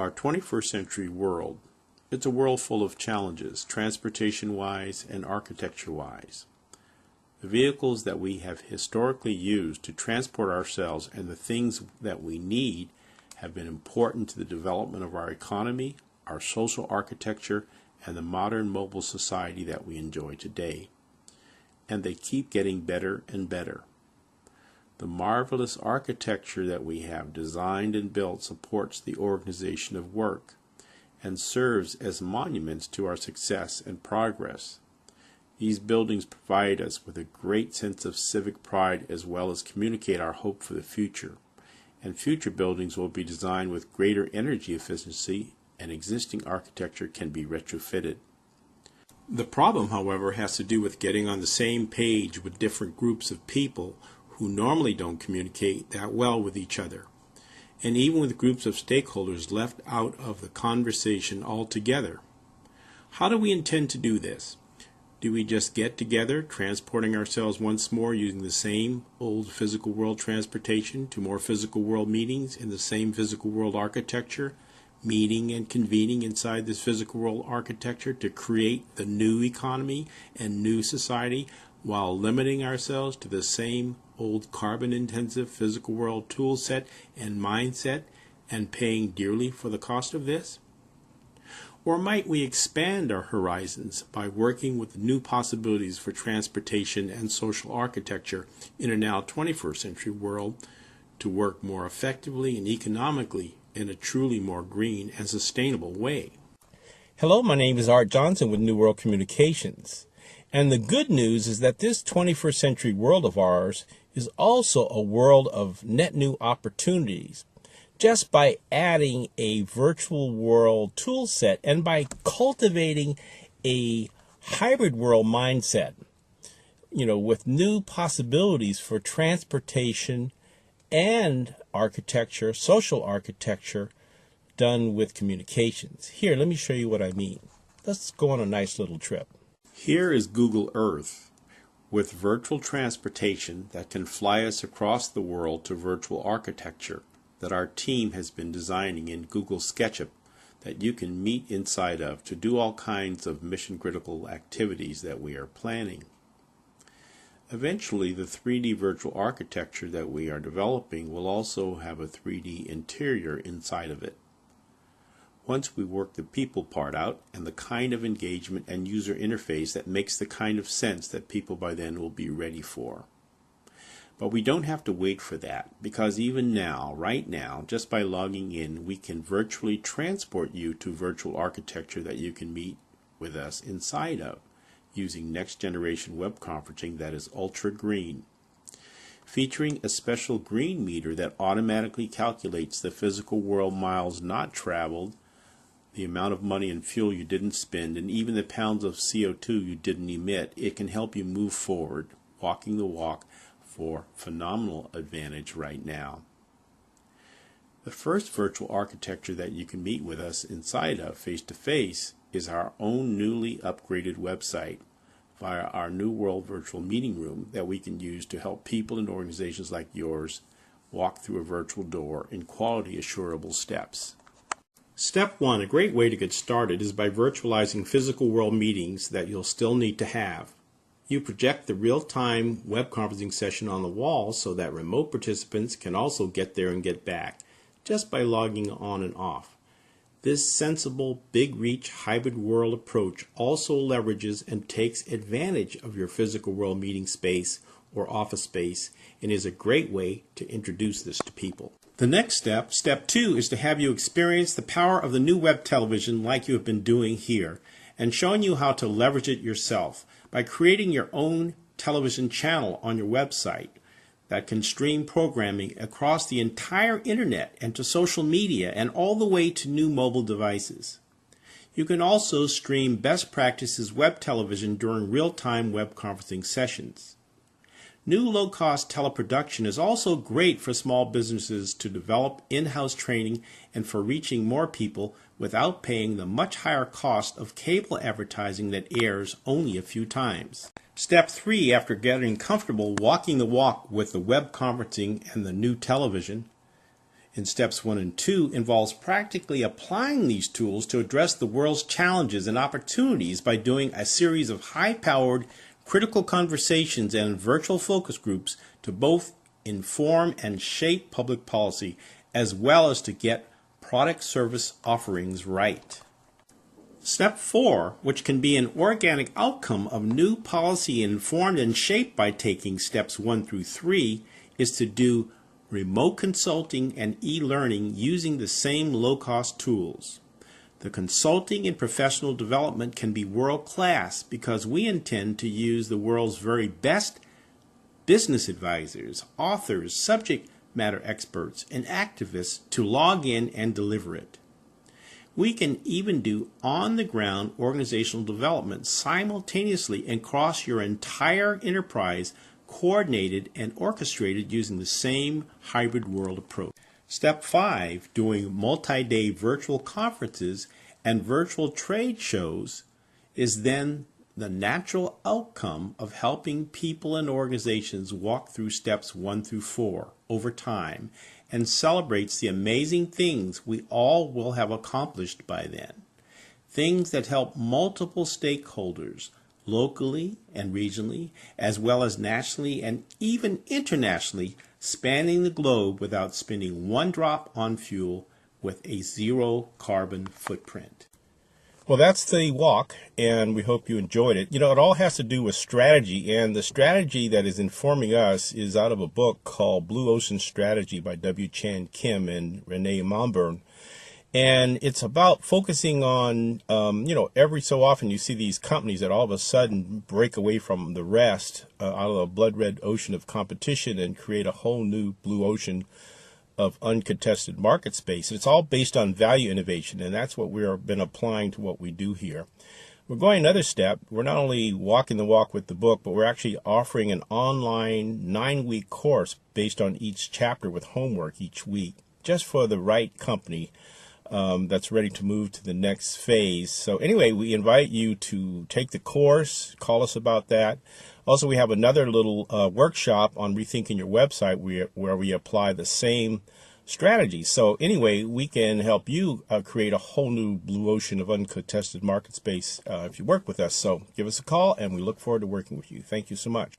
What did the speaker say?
Our 21st century world, it's a world full of challenges, transportation-wise and architecture-wise. The vehicles that we have historically used to transport ourselves and the things that we need have been important to the development of our economy, our social architecture, and the modern mobile society that we enjoy today. And they keep getting better and better. The marvelous architecture that we have designed and built supports the organization of work and serves as monuments to our success and progress. These buildings provide us with a great sense of civic pride as well as communicate our hope for the future. And future buildings will be designed with greater energy efficiency, and existing architecture can be retrofitted. The problem, however, has to do with getting on the same page with different groups of people who normally don't communicate that well with each other, and even with groups of stakeholders left out of the conversation altogether. How do we intend to do this? Do we just get together, transporting ourselves once more using the same old physical world transportation to more physical world meetings in the same physical world architecture, meeting and convening inside this physical world architecture to create the new economy and new society while limiting ourselves to the same old carbon-intensive physical world tool set and mindset and paying dearly for the cost of this? Or might we expand our horizons by working with new possibilities for transportation and social architecture in a now 21st century world to work more effectively and economically in a truly more green and sustainable way? Hello, my name is Art Johnson with New World Communications. And the good news is that this 21st century world of ours is also a world of net new opportunities. Just by adding a virtual world tool set and by cultivating a hybrid world mindset, with new possibilities for transportation and architecture, social architecture, done with communications. Here, let me show you what I mean. Let's go on a nice little trip. Here is Google Earth with virtual transportation that can fly us across the world to virtual architecture that our team has been designing in Google SketchUp that you can meet inside of to do all kinds of mission-critical activities that we are planning. Eventually, the 3D virtual architecture that we are developing will also have a 3D interior inside of it. Once we work the people part out and the kind of engagement and user interface that makes the kind of sense that people by then will be ready for. But we don't have to wait for that, because even now, right now, just by logging in, we can virtually transport you to virtual architecture that you can meet with us inside of, using next generation web conferencing that is ultra green, featuring a special green meter that automatically calculates the physical world miles not traveled, the amount of money and fuel you didn't spend, and even the pounds of CO2 you didn't emit. It can help you move forward, walking the walk, for phenomenal advantage right now. The first virtual architecture that you can meet with us inside of face-to-face is our own newly upgraded website via our New World Virtual Meeting Room that we can use to help people and organizations like yours walk through a virtual door in quality assurable steps. Step 1, a great way to get started, is by virtualizing physical world meetings that you'll still need to have. You project the real-time web conferencing session on the wall so that remote participants can also get there and get back, just by logging on and off. This sensible, big-reach, hybrid world approach also leverages and takes advantage of your physical world meeting space or office space, and is a great way to introduce this to people. The next step, step 2, is to have you experience the power of the new web television like you have been doing here, and showing you how to leverage it yourself by creating your own television channel on your website that can stream programming across the entire internet and to social media and all the way to new mobile devices. You can also stream best practices web television during real-time web conferencing sessions. New low-cost teleproduction is also great for small businesses to develop in-house training and for reaching more people without paying the much higher cost of cable advertising that airs only a few times. Step 3, after getting comfortable walking the walk with the web conferencing and the new television, in steps 1 and 2 involves practically applying these tools to address the world's challenges and opportunities by doing a series of high-powered critical conversations and virtual focus groups to both inform and shape public policy, as well as to get product service offerings right. Step 4, which can be an organic outcome of new policy informed and shaped by taking steps 1 through 3, is to do remote consulting and e-learning using the same low-cost tools. The consulting and professional development can be world-class because we intend to use the world's very best business advisors, authors, subject matter experts, and activists to log in and deliver it. We can even do on-the-ground organizational development simultaneously across your entire enterprise, coordinated and orchestrated using the same hybrid world approach. Step 5, doing multi-day virtual conferences and virtual trade shows, is then the natural outcome of helping people and organizations walk through steps 1 through 4 over time, and celebrates the amazing things we all will have accomplished by then. Things that help multiple stakeholders, locally and regionally, as well as nationally and even internationally, spanning the globe without spending one drop on fuel, with a zero carbon footprint. Well, that's the walk, and we hope you enjoyed it. You know, it all has to do with strategy, and the strategy that is informing us is out of a book called Blue Ocean Strategy by W. Chan Kim and Renee Momburn. And it's about focusing on, every so often you see these companies that all of a sudden break away from the rest out of the blood red ocean of competition and create a whole new blue ocean of uncontested market space. And it's all based on value innovation, and that's what we've been applying to what we do here. We're going another step. We're not only walking the walk with the book, but we're actually offering an online 9-week course based on each chapter with homework each week, just for the right company that's ready to move to the next phase. So anyway, we invite you to take the course, call us about that. Also, we have another little workshop on rethinking your website where we apply the same strategy. So anyway, we can help you create a whole new blue ocean of uncontested market space if you work with us. So give us a call, and we look forward to working with you. Thank you so much.